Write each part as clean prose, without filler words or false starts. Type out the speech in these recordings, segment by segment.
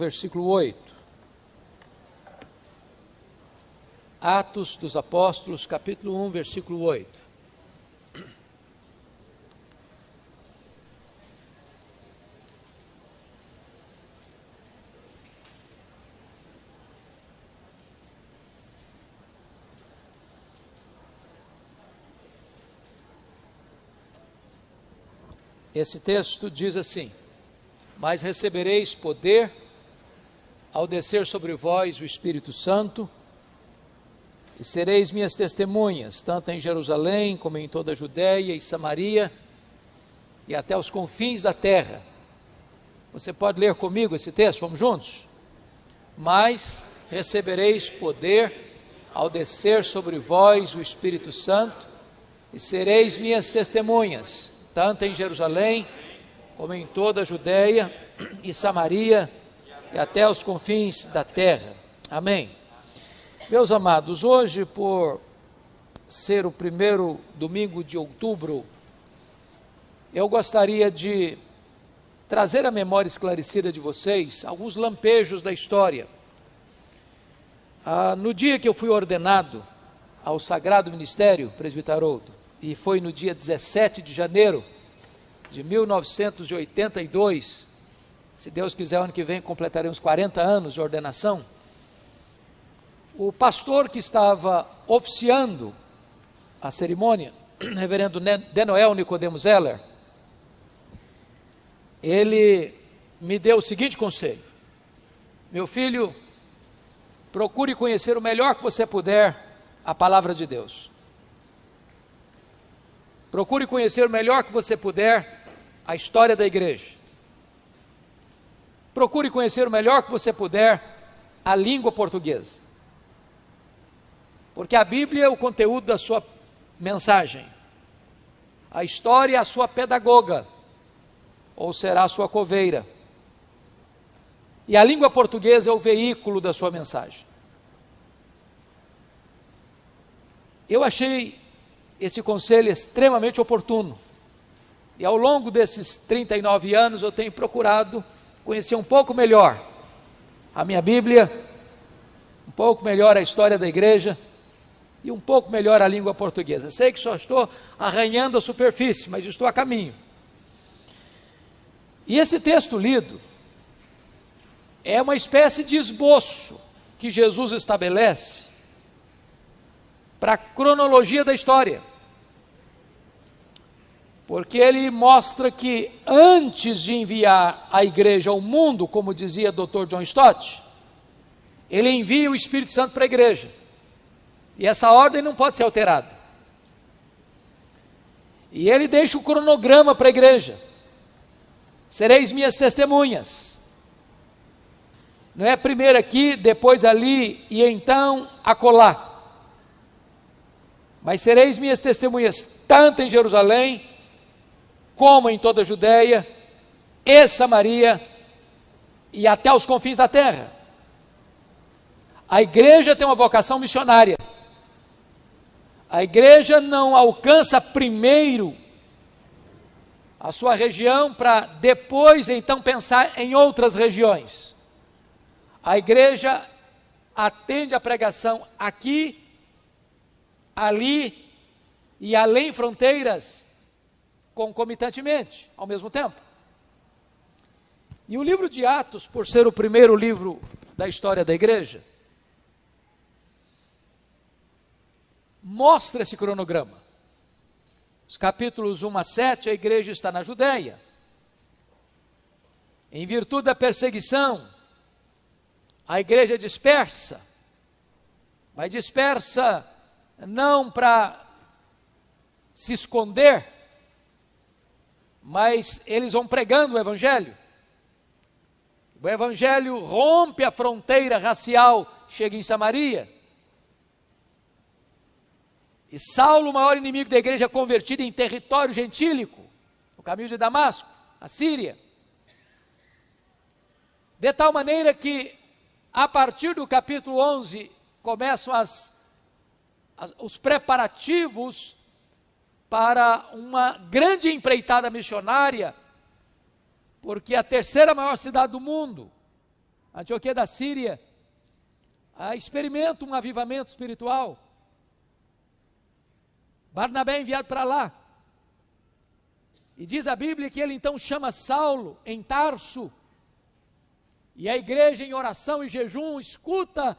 versículo 8. Atos dos Apóstolos, capítulo 1, versículo 8. Esse texto diz assim: mas recebereis poder ao descer sobre vós o Espírito Santo, e sereis minhas testemunhas, tanto em Jerusalém, como em toda a Judéia e Samaria, e até os confins da terra. Você pode ler comigo esse texto? Vamos juntos? Mas recebereis poder ao descer sobre vós o Espírito Santo, e sereis minhas testemunhas, tanto em Jerusalém, como em toda a Judéia e Samaria, e até os confins da terra. Amém. Meus amados, hoje, por ser o primeiro domingo de outubro, eu gostaria de trazer à memória esclarecida de vocês alguns lampejos da história. No dia que eu fui ordenado ao Sagrado Ministério Presbiteroldo, e foi no dia 17 de janeiro de 1982, se Deus quiser, ano que vem completaremos 40 anos de ordenação. O pastor que estava oficiando a cerimônia, reverendo Denoel Nicodemo Zeller, ele me deu o seguinte conselho: meu filho, procure conhecer o melhor que você puder a palavra de Deus. Procure conhecer o melhor que você puder a história da igreja. Procure conhecer o melhor que você puder a língua portuguesa. Porque a Bíblia é o conteúdo da sua mensagem. A história é a sua pedagoga, ou será a sua coveira. E a língua portuguesa é o veículo da sua mensagem. Eu achei esse conselho extremamente oportuno. E ao longo desses 39 anos eu tenho procurado conhecer um pouco melhor a minha Bíblia, um pouco melhor a história da igreja e um pouco melhor a língua portuguesa. Sei que só estou arranhando a superfície, mas estou a caminho. E esse texto lido é uma espécie de esboço que Jesus estabelece para a cronologia da história. Porque ele mostra que antes de enviar a igreja ao mundo, como dizia Dr. John Stott, ele envia o Espírito Santo para a igreja. E essa ordem não pode ser alterada. E ele deixa o cronograma para a igreja. Sereis minhas testemunhas. Não é primeiro aqui, depois ali e então acolá. Mas sereis minhas testemunhas tanto em Jerusalém, como em toda a Judéia e Samaria e até os confins da terra. A igreja tem uma vocação missionária. A igreja não alcança primeiro a sua região para depois então pensar em outras regiões. A igreja atende a pregação aqui, ali e além fronteiras, concomitantemente, ao mesmo tempo. E o livro de Atos, por ser o primeiro livro da história da igreja, mostra esse cronograma. Os capítulos 1 a 7, a igreja está na Judéia. Em virtude da perseguição, a igreja é dispersa, mas dispersa não para se esconder, mas eles vão pregando o evangelho. O evangelho rompe a fronteira racial, chega em Samaria. E Saulo, o maior inimigo da igreja, é convertido em território gentílico, no caminho de Damasco, a Síria. De tal maneira que, a partir do capítulo 11, começam os preparativos para uma grande empreitada missionária, porque a terceira maior cidade do mundo, Antioquia da Síria, experimenta um avivamento espiritual. Barnabé é enviado para lá. E diz a Bíblia que ele então chama Saulo em Tarso. E a igreja em oração e jejum escuta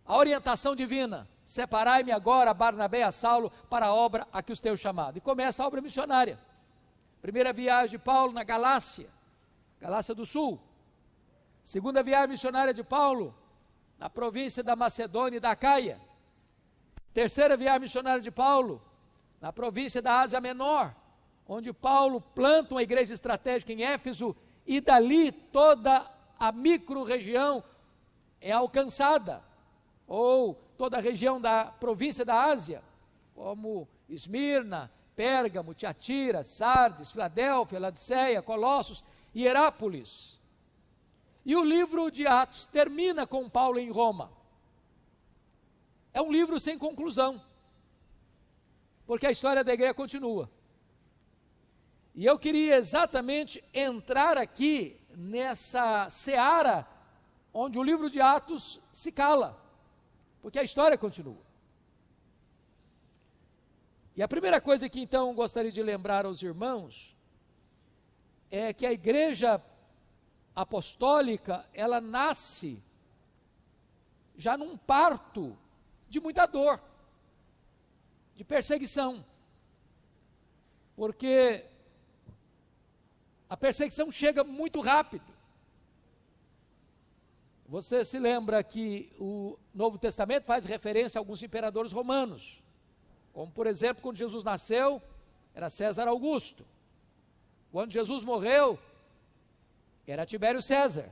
a orientação divina. Separai-me agora, Barnabé e a Saulo, para a obra a que os tenho chamado. E começa a obra missionária. Primeira viagem de Paulo na Galácia do Sul. Segunda viagem missionária de Paulo na província da Macedônia e da Acaia. Terceira viagem missionária de Paulo na província da Ásia Menor, onde Paulo planta uma igreja estratégica em Éfeso, e dali toda a micro-região é alcançada, ou toda a região da província da Ásia, como Esmirna, Pérgamo, Tiatira, Sardes, Filadélfia, Laodiceia, Colossos e Herápolis. E o livro de Atos termina com Paulo em Roma. É um livro sem conclusão, porque a história da igreja continua. E eu queria exatamente entrar aqui nessa seara onde o livro de Atos se cala, porque a história continua. E a primeira coisa que então gostaria de lembrar aos irmãos é que a igreja apostólica, ela nasce já num parto de muita dor, de perseguição, porque a perseguição chega muito rápido. Você se lembra que o Novo Testamento faz referência a alguns imperadores romanos, como por exemplo, quando Jesus nasceu, era César Augusto. Quando Jesus morreu, era Tibério César.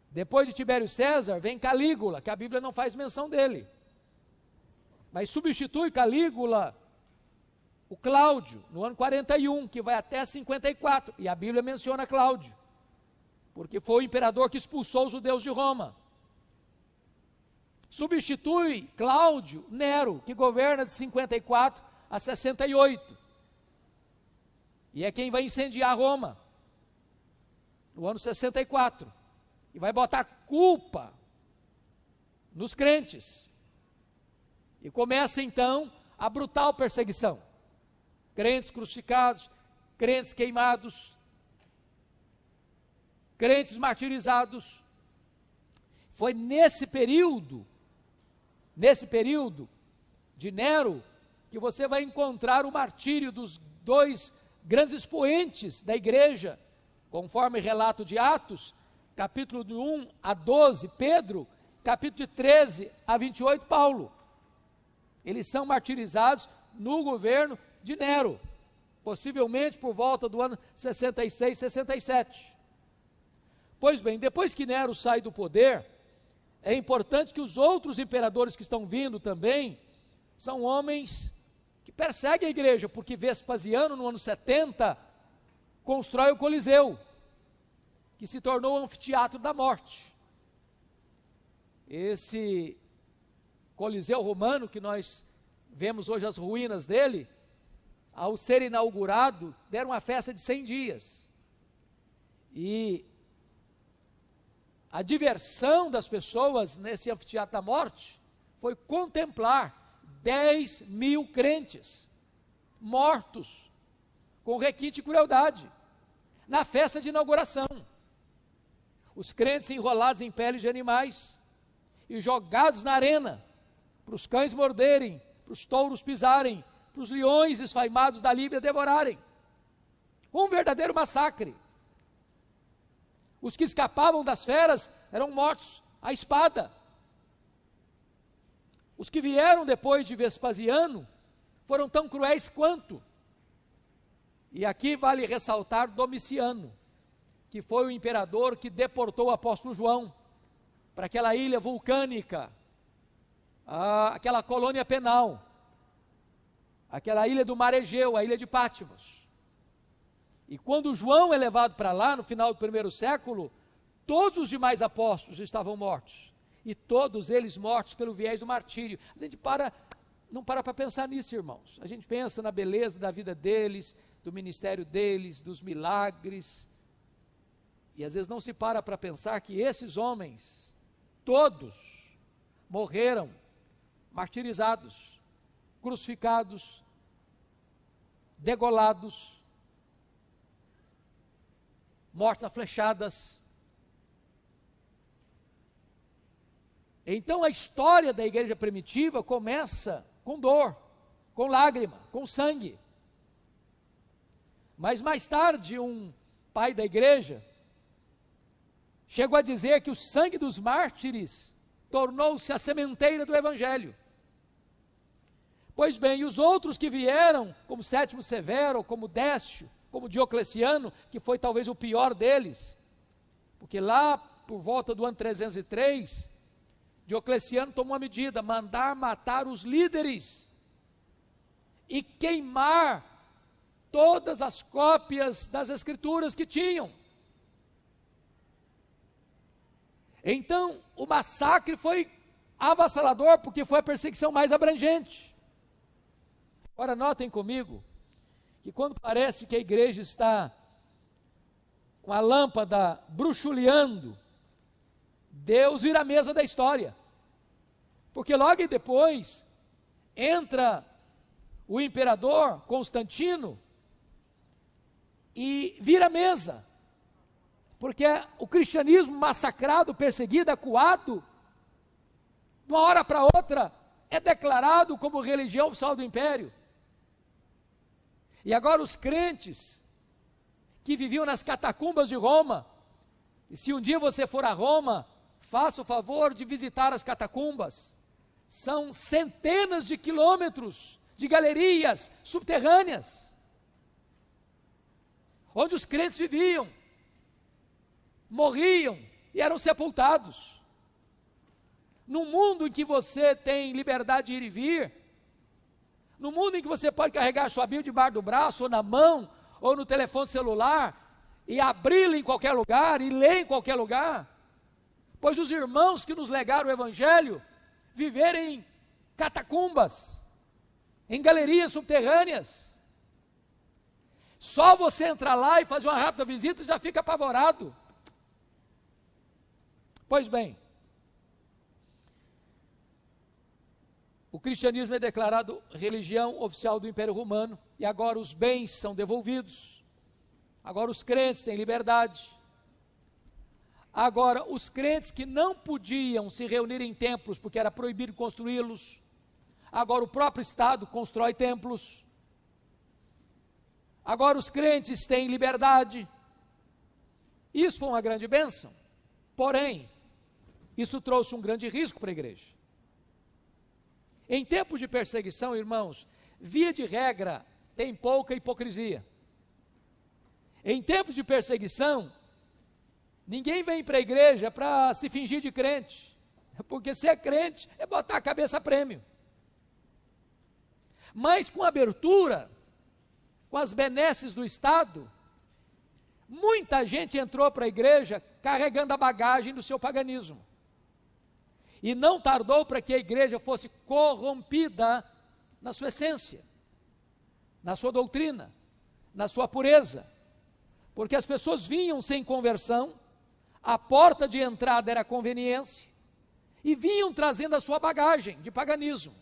Depois de Tibério César, vem Calígula, que a Bíblia não faz menção dele. Mas substitui Calígula o Cláudio, no ano 41, que vai até 54. E a Bíblia menciona Cláudio, porque foi o imperador que expulsou os judeus de Roma. Substitui Cláudio Nero, que governa de 54 a 68. E é quem vai incendiar Roma, no ano 64. E vai botar culpa nos crentes. E começa então a brutal perseguição. Crentes crucificados, crentes queimados, crentes martirizados. Foi nesse período de Nero, que você vai encontrar o martírio dos dois grandes expoentes da igreja, conforme relato de Atos, capítulo de 1 a 12, Pedro, capítulo de 13 a 28, Paulo. Eles são martirizados no governo de Nero, possivelmente por volta do ano 66, 67. Pois bem, depois que Nero sai do poder, é importante que os outros imperadores que estão vindo também, são homens que perseguem a igreja, porque Vespasiano, no ano 70, constrói o Coliseu, que se tornou o anfiteatro da morte. Esse Coliseu romano, que nós vemos hoje as ruínas dele, ao ser inaugurado, deram uma festa de 100 dias. E a diversão das pessoas nesse anfiteatro da morte foi contemplar 10 mil crentes mortos com requinte e crueldade na festa de inauguração. Os crentes enrolados em peles de animais e jogados na arena para os cães morderem, para os touros pisarem, para os leões esfaimados da Líbia devorarem. Um verdadeiro massacre. Os que escapavam das feras eram mortos à espada. Os que vieram depois de Vespasiano foram tão cruéis quanto. E aqui vale ressaltar Domiciano, que foi o imperador que deportou o apóstolo João para aquela ilha vulcânica, aquela colônia penal, aquela ilha do Mar Egeu, a ilha de Patmos. E quando João é levado para lá, no final do primeiro século, todos os demais apóstolos estavam mortos, e todos eles mortos pelo viés do martírio. A gente não para pensar nisso, irmãos. A gente pensa na beleza da vida deles, do ministério deles, dos milagres, E às vezes não se para pensar que esses homens, todos, morreram martirizados, crucificados, degolados, mortos a flechadas. Então a história da igreja primitiva começa com dor, com lágrima, com sangue. Mas mais tarde um pai da igreja chegou a dizer que o sangue dos mártires tornou-se a sementeira do evangelho. Pois bem, e os outros que vieram, como Sétimo Severo, como Décio, como Diocleciano, que foi talvez o pior deles, porque lá por volta do ano 303, Diocleciano tomou uma medida, mandar matar os líderes e queimar todas as cópias das escrituras que tinham. Então, o massacre foi avassalador, porque foi a perseguição mais abrangente. Ora, notem comigo, que quando parece que a igreja está com a lâmpada bruxuleando, Deus vira a mesa da história. Porque logo depois, entra o imperador Constantino e vira a mesa. Porque o cristianismo massacrado, perseguido, acuado, de uma hora para outra, é declarado como religião oficial do império. E agora os crentes que viviam nas catacumbas de Roma, e se um dia você for a Roma, faça o favor de visitar as catacumbas. São centenas de quilômetros de galerias subterrâneas, onde os crentes viviam, morriam e eram sepultados. Num mundo em que você tem liberdade de ir e vir, no mundo em que você pode carregar sua Bíblia debaixo do braço, ou na mão, ou no telefone celular, e abri-la em qualquer lugar, e ler em qualquer lugar, pois os irmãos que nos legaram o Evangelho, viveram em catacumbas, em galerias subterrâneas. Só você entrar lá e fazer uma rápida visita, já fica apavorado. Pois bem, o cristianismo é declarado religião oficial do Império Romano, e agora os bens são devolvidos, agora os crentes têm liberdade, agora os crentes que não podiam se reunir em templos, porque era proibido construí-los, agora o próprio Estado constrói templos, agora os crentes têm liberdade. Isso foi uma grande bênção, porém, isso trouxe um grande risco para a igreja. Em tempos de perseguição, irmãos, via de regra, tem pouca hipocrisia. Em tempos de perseguição, ninguém vem para a igreja para se fingir de crente, porque ser crente é botar a cabeça a prêmio. Mas com a abertura, com as benesses do Estado, muita gente entrou para a igreja carregando a bagagem do seu paganismo. E não tardou para que a igreja fosse corrompida na sua essência, na sua doutrina, na sua pureza, porque as pessoas vinham sem conversão, a porta de entrada era a conveniência, e vinham trazendo a sua bagagem de paganismo,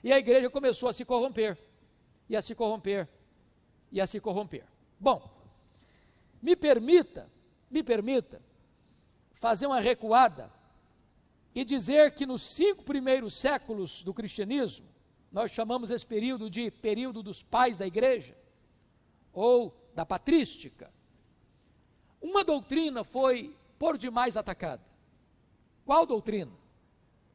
e a igreja começou a se corromper, e a se corromper, e a se corromper. Bom, me permita fazer uma recuada, e dizer que nos 5 primeiros séculos do cristianismo, nós chamamos esse período de período dos pais da igreja, ou da patrística, uma doutrina foi por demais atacada. Qual doutrina?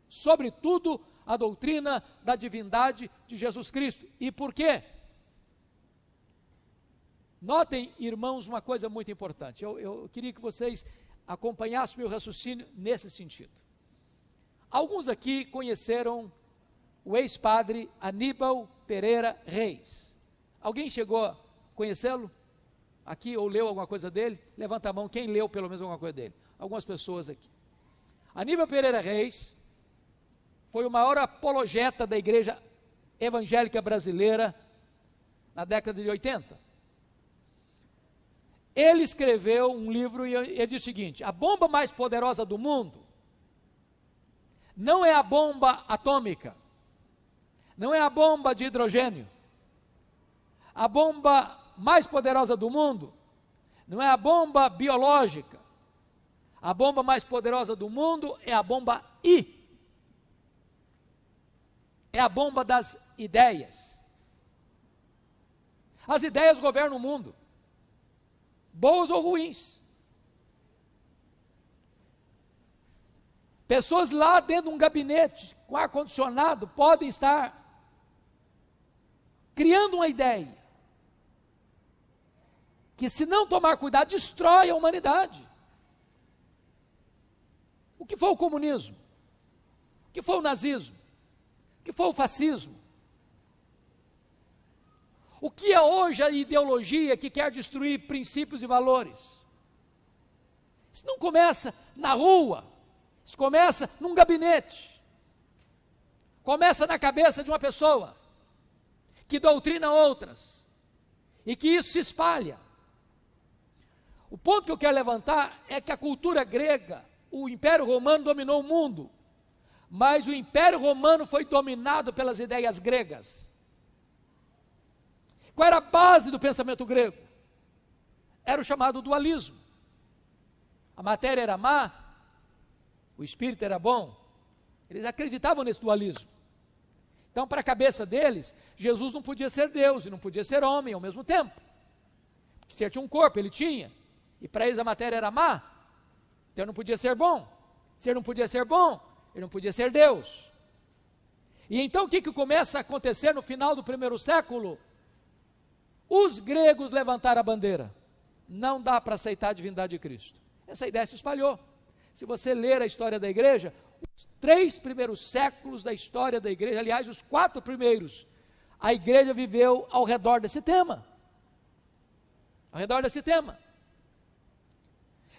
Sobretudo a doutrina da divindade de Jesus Cristo. E por quê? Notem, irmãos, uma coisa muito importante, eu queria que vocês acompanhassem meu raciocínio nesse sentido. Alguns aqui conheceram o ex-padre Aníbal Pereira Reis. Alguém chegou a conhecê-lo? Aqui, ou leu alguma coisa dele? Levanta a mão, quem leu pelo menos alguma coisa dele? Algumas pessoas aqui. Aníbal Pereira Reis foi o maior apologeta da igreja evangélica brasileira na década de 80. Ele escreveu um livro e ele diz o seguinte: a bomba mais poderosa do mundo não é a bomba atômica, não é a bomba de hidrogênio. A bomba mais poderosa do mundo não é a bomba biológica. A bomba mais poderosa do mundo é a bomba I. É a bomba das ideias. As ideias governam o mundo, boas ou ruins. Pessoas lá dentro de um gabinete com ar-condicionado podem estar criando uma ideia que, se não tomar cuidado, destrói a humanidade. O que foi o comunismo? O que foi o nazismo? O que foi o fascismo? O que é hoje a ideologia que quer destruir princípios e valores? Isso não começa na rua, isso começa num gabinete, começa na cabeça de uma pessoa que doutrina outras, e que isso se espalha. O ponto que eu quero levantar é que a cultura grega, o Império Romano dominou o mundo, mas o Império Romano foi dominado pelas ideias gregas. Qual era a base do pensamento grego? Era o chamado dualismo. A matéria era má, o espírito era bom. Eles acreditavam nesse dualismo. Então, para a cabeça deles, Jesus não podia ser Deus e não podia ser homem ao mesmo tempo. Porque se ele tinha um corpo, ele tinha. E para eles a matéria era má, então ele não podia ser bom. Se ele não podia ser bom, ele não podia ser Deus. E então o que começa a acontecer no final do primeiro século? Os gregos levantaram a bandeira. Não dá para aceitar a divindade de Cristo. Essa ideia se espalhou. Se você ler a história da igreja, os 3 primeiros séculos da história da igreja, aliás, os 4 primeiros, a igreja viveu ao redor desse tema. Ao redor desse tema.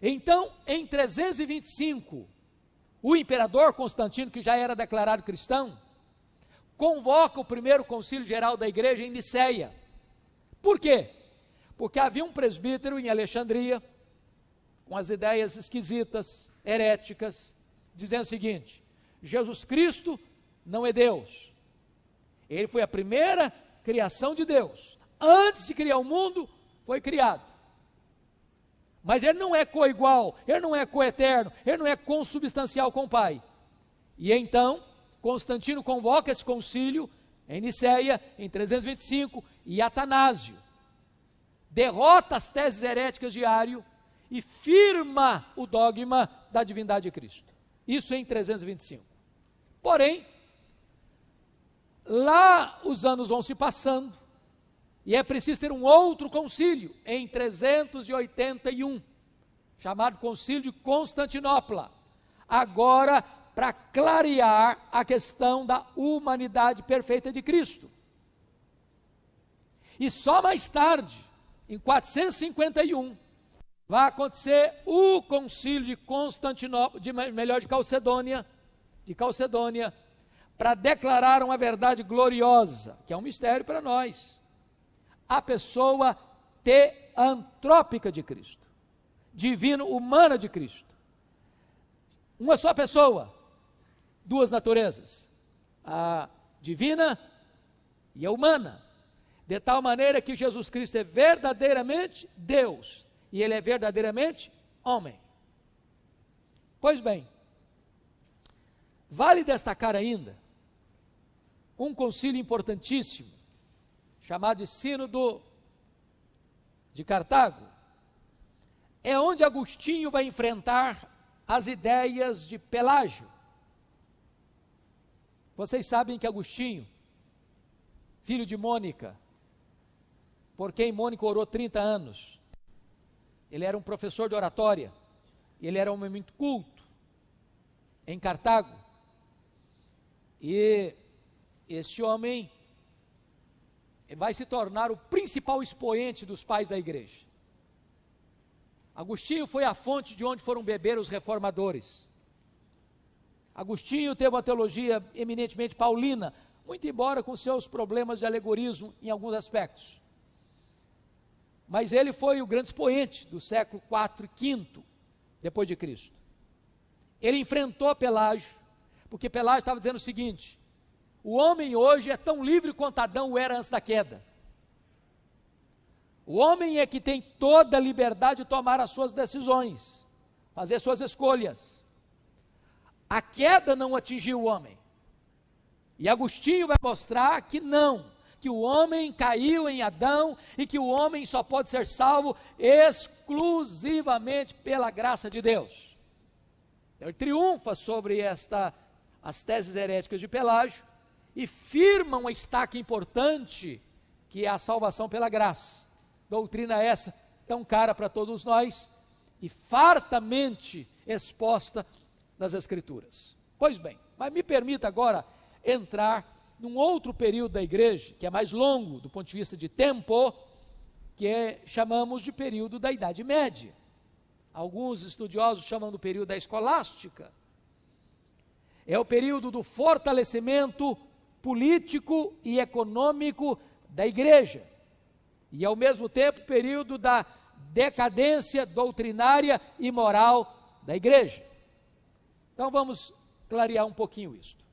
Então, em 325, o imperador Constantino, que já era declarado cristão, convoca o primeiro concílio geral da igreja em Niceia. Por quê? Porque havia um presbítero em Alexandria, com as ideias esquisitas, heréticas, dizendo o seguinte: Jesus Cristo não é Deus. Ele foi a primeira criação de Deus. Antes de criar o mundo, foi criado. Mas ele não é coigual, ele não é coeterno, ele não é consubstancial com o Pai. E então, Constantino convoca esse concílio em Niceia, em 325, e Atanásio derrota as teses heréticas de Ário e firma o dogma da divindade de Cristo. Isso em 325. Porém, lá os anos vão se passando, e é preciso ter um outro concílio, em 381, chamado Concílio de Constantinopla, agora para clarear a questão da humanidade perfeita de Cristo. E só mais tarde, em 451, vai acontecer o Concílio de Constantinopla, de Calcedônia, para declarar uma verdade gloriosa, que é um mistério para nós. A pessoa teantrópica de Cristo, divino-humana de Cristo. Uma só pessoa, 2 naturezas, a divina e a humana, de tal maneira que Jesus Cristo é verdadeiramente Deus, e Ele é verdadeiramente homem. Pois bem, vale destacar ainda um concílio importantíssimo, chamado de Sínodo de Cartago, é onde Agostinho vai enfrentar as ideias de Pelágio. Vocês sabem que Agostinho, filho de Mônica, por quem Mônica orou 30 anos, ele era um professor de oratória, ele era um homem muito culto, em Cartago, e este homem vai se tornar o principal expoente dos pais da igreja. Agostinho foi a fonte de onde foram beber os reformadores. Agostinho teve uma teologia eminentemente paulina, muito embora com seus problemas de alegorismo em alguns aspectos. mas ele foi o grande expoente do século IV e V, depois de Cristo. Ele enfrentou Pelágio, porque Pelágio estava dizendo o seguinte: o homem hoje é tão livre quanto Adão o era antes da queda. O homem é que tem toda a liberdade de tomar as suas decisões, fazer suas escolhas. A queda não atingiu o homem. E Agostinho vai mostrar que não, que o homem caiu em Adão e que o homem só pode ser salvo exclusivamente pela graça de Deus. Então, ele triunfa sobre as teses heréticas de Pelágio e firma uma estaca importante, que é a salvação pela graça. Doutrina essa tão cara para todos nós e fartamente exposta nas Escrituras. Pois bem, mas me permita agora entrar num outro período da igreja, que é mais longo do ponto de vista de tempo, que chamamos de período da Idade Média. Alguns estudiosos chamam do período da escolástica. É o período do fortalecimento político e econômico da igreja. E ao mesmo tempo período da decadência doutrinária e moral da igreja. Então vamos clarear um pouquinho isto.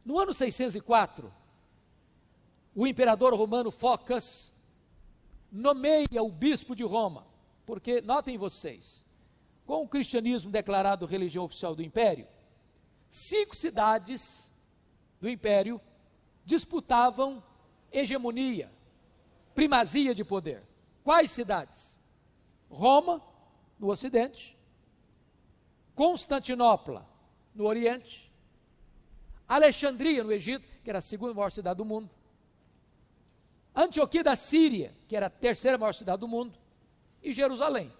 No ano 604, o imperador romano Focas nomeia o bispo de Roma, porque, notem vocês, com o cristianismo declarado religião oficial do império, 5 cidades do império disputavam hegemonia, primazia de poder. Quais cidades? Roma, no ocidente, Constantinopla, no oriente, Alexandria, no Egito, que era a segunda maior cidade do mundo, Antioquia da Síria, que era a terceira maior cidade do mundo, e Jerusalém.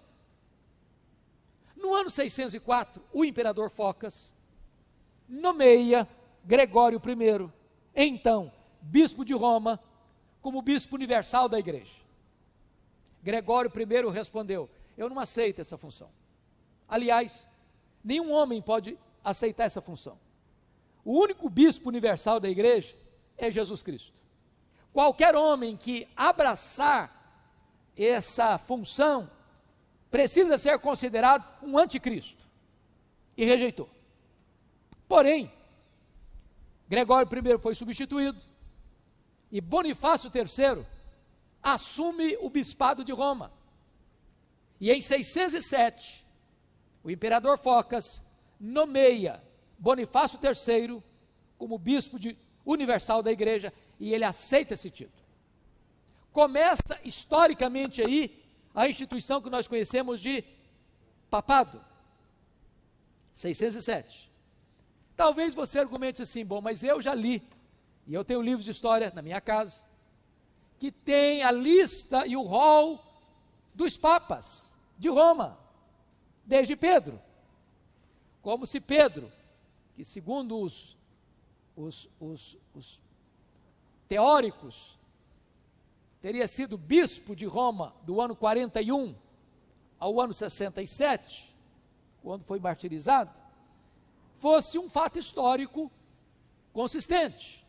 No ano 604, o imperador Focas nomeia Gregório I, então bispo de Roma, como bispo universal da igreja. Gregório I respondeu: eu não aceito essa função. Aliás, nenhum homem pode aceitar essa função. O único bispo universal da igreja é Jesus Cristo. Qualquer homem que abraçar essa função precisa ser considerado um anticristo. E rejeitou. Porém, Gregório I foi substituído e Bonifácio III assume o bispado de Roma. E em 607, o imperador Focas nomeia Bonifácio III como bispo universal da igreja, e ele aceita esse título. Começa historicamente aí a instituição que nós conhecemos de papado. 607. Talvez você argumente assim: bom, mas eu já li, e eu tenho livros de história na minha casa, que tem a lista e o rol dos papas de Roma, desde Pedro. Como se Pedro, que segundo os teóricos, teria sido bispo de Roma do ano 41 ao ano 67, quando foi martirizado, fosse um fato histórico consistente.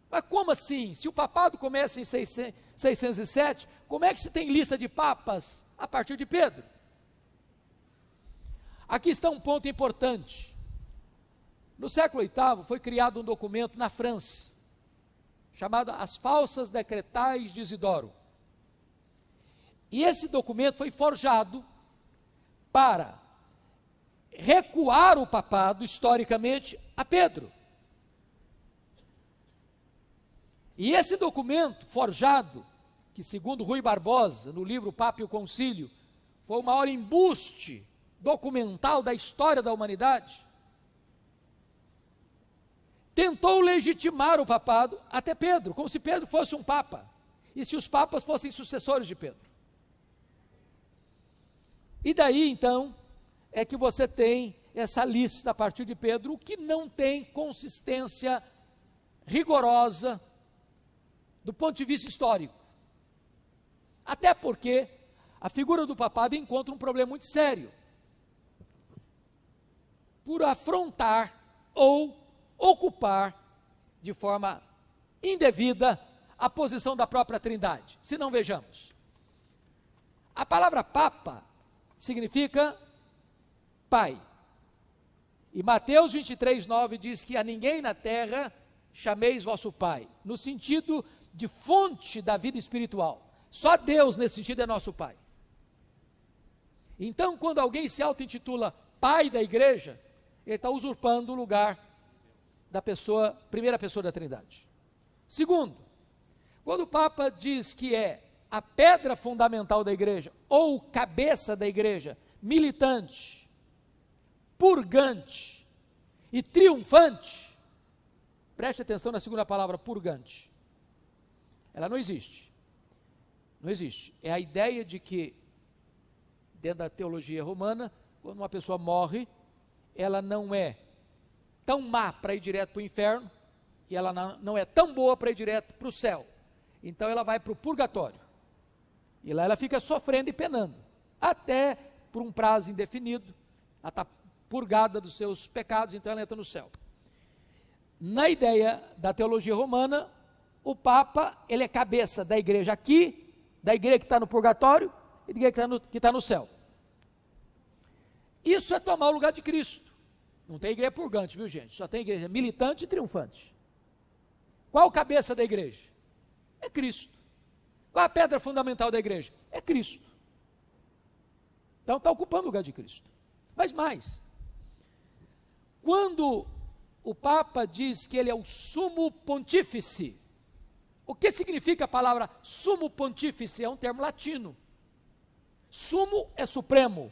Mas como assim? Se o papado começa em 607, como é que se tem lista de papas a partir de Pedro? Aqui está um ponto importante. No século VIII foi criado um documento na França, chamado As Falsas Decretais de Isidoro. E esse documento foi forjado para recuar o papado, historicamente, a Pedro. E esse documento forjado, que segundo Rui Barbosa, no livro Papa e o Concílio, foi o maior embuste documental da história da humanidade, tentou legitimar o papado até Pedro, como se Pedro fosse um papa, e se os papas fossem sucessores de Pedro. E daí, então, é que você tem essa lista a partir de Pedro, o que não tem consistência rigorosa do ponto de vista histórico. Até porque a figura do papado encontra um problema muito sério, por afrontar ou ocupar de forma indevida a posição da própria Trindade? Se não, vejamos. A palavra Papa significa Pai. E Mateus 23:9 diz que a ninguém na terra chameis vosso Pai, no sentido de fonte da vida espiritual. Só Deus, nesse sentido, é nosso Pai. Então, quando alguém se auto-intitula Pai da igreja, ele está usurpando o lugar da primeira pessoa da Trindade. Segundo, quando o Papa diz que é a pedra fundamental da igreja, ou cabeça da igreja, militante, purgante e triunfante, preste atenção na segunda palavra, purgante. Ela não existe. Não existe. É a ideia de que, dentro da teologia romana, quando uma pessoa morre, ela não é tão má para ir direto para o inferno, e ela não é tão boa para ir direto para o céu. Então ela vai para o purgatório. E lá ela fica sofrendo e penando, até por um prazo indefinido, ela está purgada dos seus pecados, então ela entra no céu. Na ideia da teologia romana, o Papa, ele é cabeça da igreja aqui, da igreja que está no purgatório e da igreja que está no céu. Isso é tomar o lugar de Cristo. Não tem igreja purgante, viu, gente? Só tem igreja militante e triunfante. Qual a cabeça da igreja? É Cristo. Qual a pedra fundamental da igreja? É Cristo. Então está ocupando o lugar de Cristo. Mas mais, quando o Papa diz que ele é o sumo pontífice, o que significa a palavra sumo pontífice? É um termo latino. Sumo é supremo,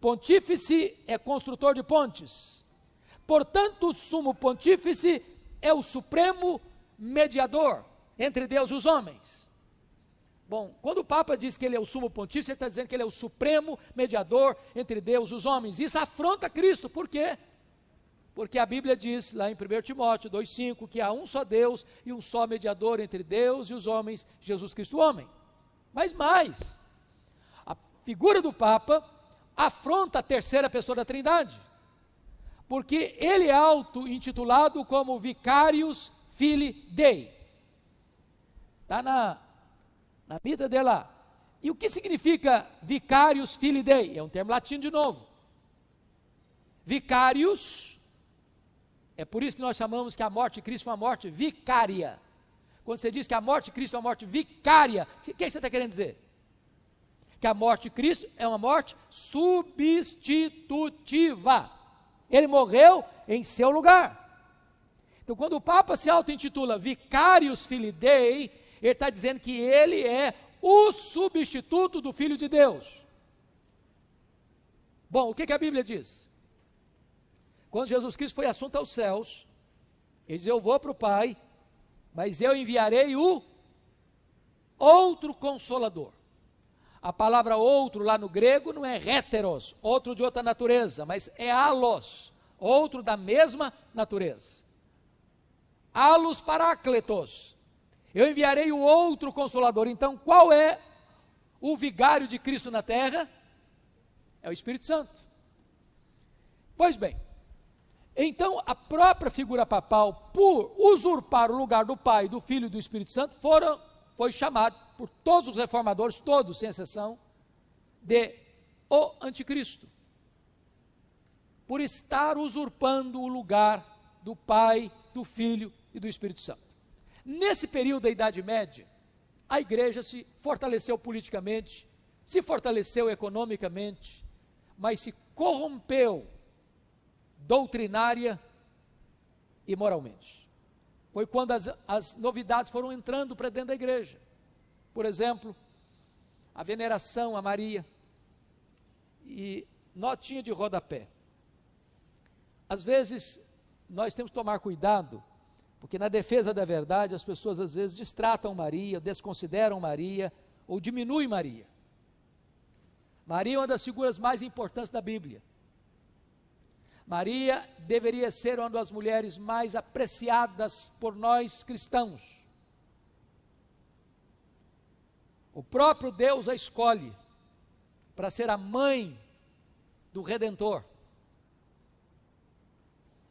pontífice é construtor de pontes. Portanto, o sumo pontífice é o supremo mediador entre Deus e os homens. Bom, quando o Papa diz que ele é o sumo pontífice, ele está dizendo que ele é o supremo mediador entre Deus e os homens. Isso afronta Cristo. Por quê? Porque a Bíblia diz, lá em 1 Timóteo 2,5, que há um só Deus e um só mediador entre Deus e os homens, Jesus Cristo homem. Mas mais, a figura do Papa afronta a terceira pessoa da Trindade, porque ele é auto-intitulado como Vicarius Filii Dei. Está na vida dele lá. E o que significa Vicarius Filii Dei? É um termo latino de novo. Vicarius, é por isso que nós chamamos que a morte de Cristo foi uma morte vicária. Quando você diz que a morte de Cristo é uma morte vicária, o que você está querendo dizer? Que a morte de Cristo é uma morte substitutiva. Ele morreu em seu lugar. Então, quando o Papa se auto-intitula Vicarius Filii Dei, ele está dizendo que ele é o substituto do Filho de Deus. Bom, o que a Bíblia diz? Quando Jesus Cristo foi assunto aos céus, ele diz, eu vou para o Pai, mas eu enviarei o outro Consolador. A palavra outro lá no grego não é heteros, outro de outra natureza, mas é allos, outro da mesma natureza. Allos parácletos. Eu enviarei o outro Consolador. Então, qual é o vigário de Cristo na terra? É o Espírito Santo. Pois bem, então a própria figura papal, por usurpar o lugar do Pai, do Filho e do Espírito Santo, foi chamado por todos os reformadores, todos sem exceção, de o anticristo, por estar usurpando o lugar do Pai, do Filho e do Espírito Santo. Nesse período da Idade Média, a igreja se fortaleceu politicamente, se fortaleceu economicamente, mas se corrompeu doutrinária e moralmente. Foi quando as novidades foram entrando para dentro da igreja. Por exemplo, a veneração a Maria e notinha de rodapé. Às vezes, nós temos que tomar cuidado, porque na defesa da verdade, as pessoas às vezes destratam Maria, desconsideram Maria, ou diminuem Maria. Maria é uma das figuras mais importantes da Bíblia. Maria deveria ser uma das mulheres mais apreciadas por nós cristãos. O próprio Deus a escolhe para ser a mãe do Redentor.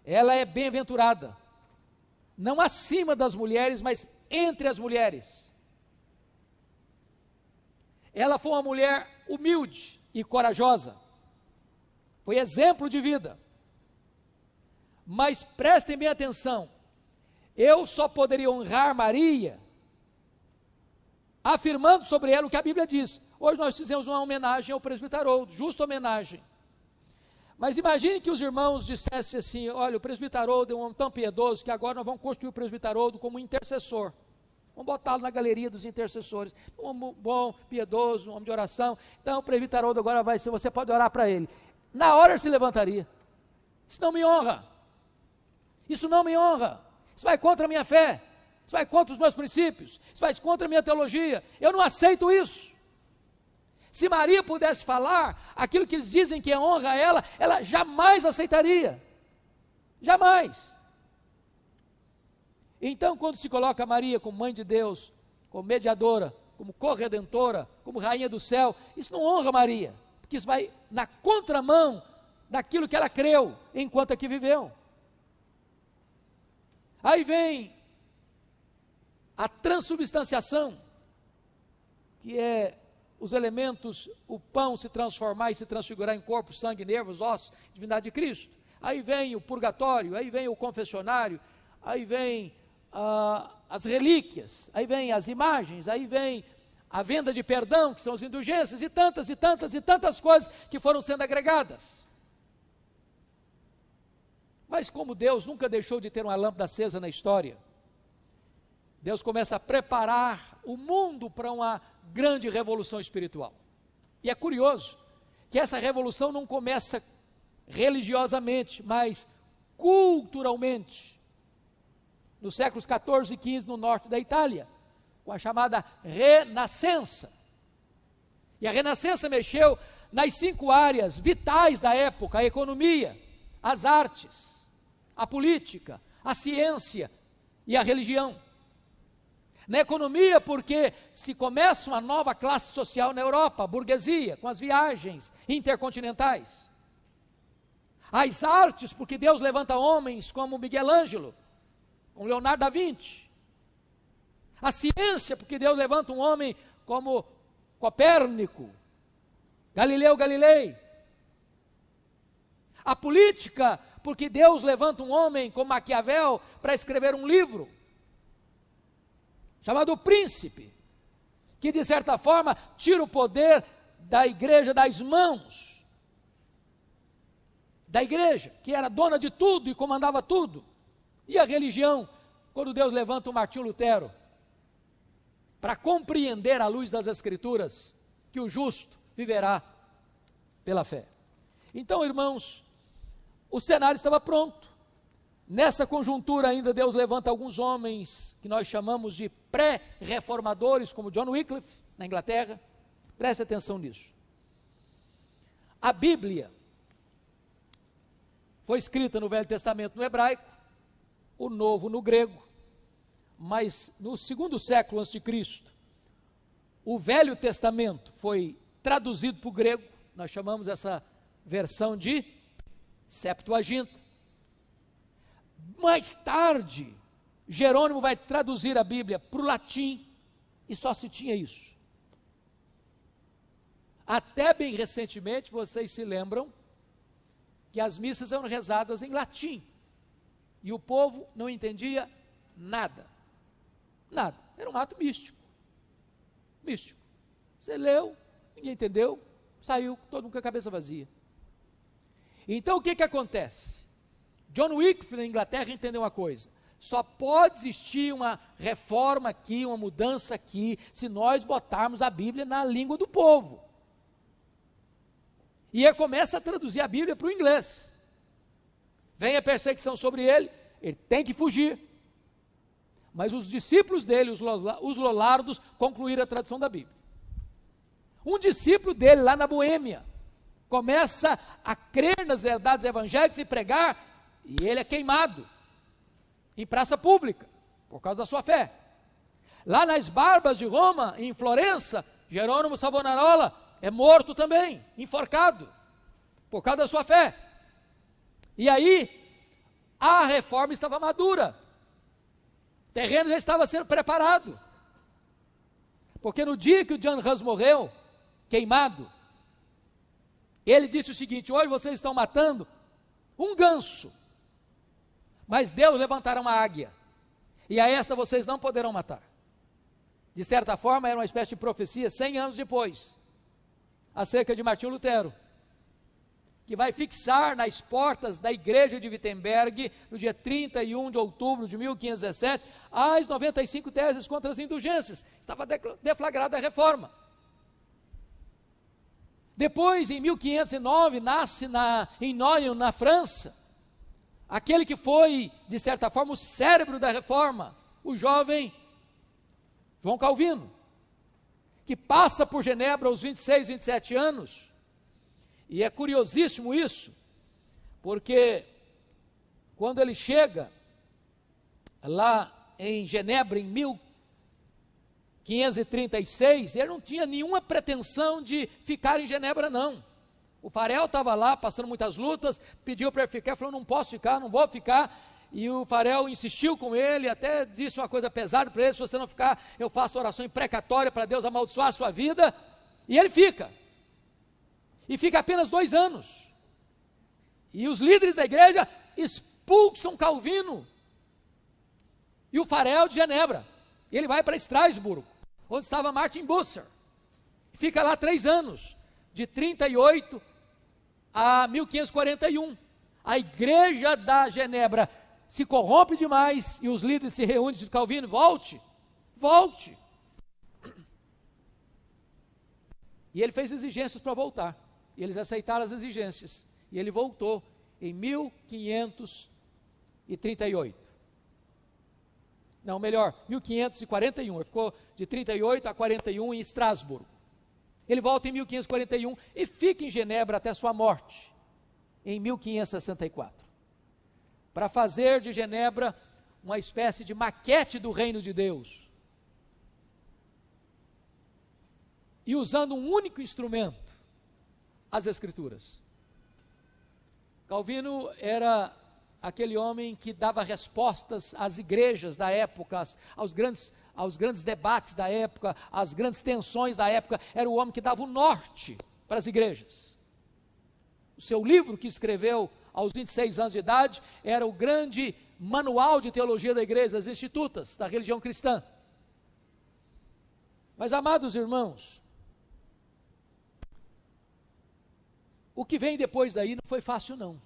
Ela é bem-aventurada, não acima das mulheres, mas entre as mulheres. Ela foi uma mulher humilde e corajosa. Foi exemplo de vida. Mas prestem bem atenção, eu só poderia honrar Maria afirmando sobre ela o que a Bíblia diz. Hoje nós fizemos uma homenagem ao presbítero Haroldo, justa homenagem. Mas imagine que os irmãos dissessem assim: olha, o presbítero Haroldo é um homem tão piedoso que agora nós vamos constituir o presbítero Haroldo como intercessor. Vamos botá-lo na galeria dos intercessores. Um homem bom, piedoso, um homem de oração. Então o presbítero Haroldo agora vai ser, você pode orar para ele. Na hora ele se levantaria. Isso não me honra. Isso não me honra. Isso vai contra a minha fé. Isso vai contra os meus princípios. Isso vai contra a minha teologia. Eu não aceito isso. Se Maria pudesse falar aquilo que eles dizem que é honra a ela, ela jamais aceitaria. Jamais. Então, quando se coloca Maria como mãe de Deus, como mediadora, como corredentora, como rainha do céu, isso não honra Maria, porque isso vai na contramão daquilo que ela creu enquanto aqui viveu. Aí vem a transubstanciação, que é os elementos, o pão se transformar e se transfigurar em corpo, sangue, nervos, ossos, divindade de Cristo. Aí vem o purgatório, aí vem o confessionário, aí vem as relíquias, aí vem as imagens, aí vem a venda de perdão, que são as indulgências, e tantas, e tantas, e tantas coisas que foram sendo agregadas. Mas como Deus nunca deixou de ter uma lâmpada acesa na história, Deus começa a preparar o mundo para uma grande revolução espiritual. E é curioso que essa revolução não começa religiosamente, mas culturalmente. Nos séculos 14 e 15 no norte da Itália, com a chamada Renascença. E a Renascença mexeu nas 5 áreas vitais da época: a economia, as artes, a política, a ciência e a religião. Na economia, porque se começa uma nova classe social na Europa, a burguesia, com as viagens intercontinentais. As artes, porque Deus levanta homens como Miguel Ângelo, como Leonardo da Vinci. A ciência, porque Deus levanta um homem como Copérnico, Galileu Galilei. A política, porque Deus levanta um homem como Maquiavel para escrever um livro chamado O Príncipe, que de certa forma tira o poder da igreja das mãos da igreja, que era dona de tudo e comandava tudo. E a religião, quando Deus levanta o Martinho Lutero para compreender à luz das Escrituras que o justo viverá pela fé. Então, irmãos, o cenário estava pronto. Nessa conjuntura ainda Deus levanta alguns homens que nós chamamos de pré-reformadores, como John Wycliffe, na Inglaterra. Preste atenção nisso. A Bíblia foi escrita no Velho Testamento no hebraico, o Novo no grego, mas no 2º século a.C., o Velho Testamento foi traduzido para o grego. Nós chamamos essa versão de Septuaginta. Mais tarde, Jerônimo vai traduzir a Bíblia para o latim, e só se tinha isso. Até bem recentemente, vocês se lembram que as missas eram rezadas em latim, e o povo não entendia nada. Nada. Era um ato místico. Místico. Você leu, ninguém entendeu, saiu todo mundo com a cabeça vazia. Então o que acontece? John Wycliffe, na Inglaterra, entendeu uma coisa: só pode existir uma reforma aqui, uma mudança aqui, se nós botarmos a Bíblia na língua do povo. E ele começa a traduzir a Bíblia para o inglês. Vem a perseguição sobre ele, ele tem que fugir. Mas os discípulos dele, os Lollardos, concluíram a tradução da Bíblia. Um discípulo dele, lá na Boêmia, começa a crer nas verdades evangélicas e pregar, e ele é queimado em praça pública, por causa da sua fé. Lá nas Barbas de Roma, em Florença, Jerônimo Savonarola é morto também, enforcado, por causa da sua fé. E aí, a reforma estava madura. terreno já estava sendo preparado. Porque no dia que o Jan Hus morreu, queimado, ele disse o seguinte: hoje vocês estão matando um ganso, mas Deus levantará uma águia, e a esta vocês não poderão matar. De certa forma, era uma espécie de profecia, 100 anos depois, acerca de Martinho Lutero, que vai fixar nas portas da igreja de Wittenberg, no dia 31 de outubro de 1517, as 95 teses contra as indulgências. Estava deflagrada a reforma. Depois, em 1509, nasce em Noyon, na França, aquele que foi, de certa forma, o cérebro da reforma, o jovem João Calvino, que passa por Genebra aos 26, 27 anos, e é curiosíssimo isso, porque quando ele chega lá em Genebra, em 1536, ele não tinha nenhuma pretensão de ficar em Genebra, não. O Farel estava lá, passando muitas lutas, pediu para ele ficar, falou: não posso ficar, não vou ficar, e o Farel insistiu com ele, até disse uma coisa pesada para ele: se você não ficar, eu faço oração imprecatória para Deus amaldiçoar a sua vida, e ele fica. E fica apenas 2 anos, e os líderes da igreja expulsam Calvino, e o Farel de Genebra, e ele vai para Estrasburgo, onde estava Martin Bucer, fica lá 3 anos, de 38 a 1541, a igreja da Genebra se corrompe demais, e os líderes se reúnem e dizem: Calvino, volte, e ele fez exigências para voltar, e eles aceitaram as exigências, e ele voltou em 1538, não, melhor, 1541, ele ficou de 38 a 41 em Estrasburgo, ele volta em 1541, e fica em Genebra até sua morte, em 1564, para fazer de Genebra uma espécie de maquete do reino de Deus, e usando um único instrumento, as Escrituras. Calvino era aquele homem que dava respostas às igrejas da época, aos grandes debates da época, às grandes tensões da época. Era o homem que dava o norte para as igrejas. O seu livro, que escreveu aos 26 anos de idade, era o grande manual de teologia da igreja, as Institutas da religião cristã. Mas, amados irmãos, o que vem depois daí não foi fácil, não.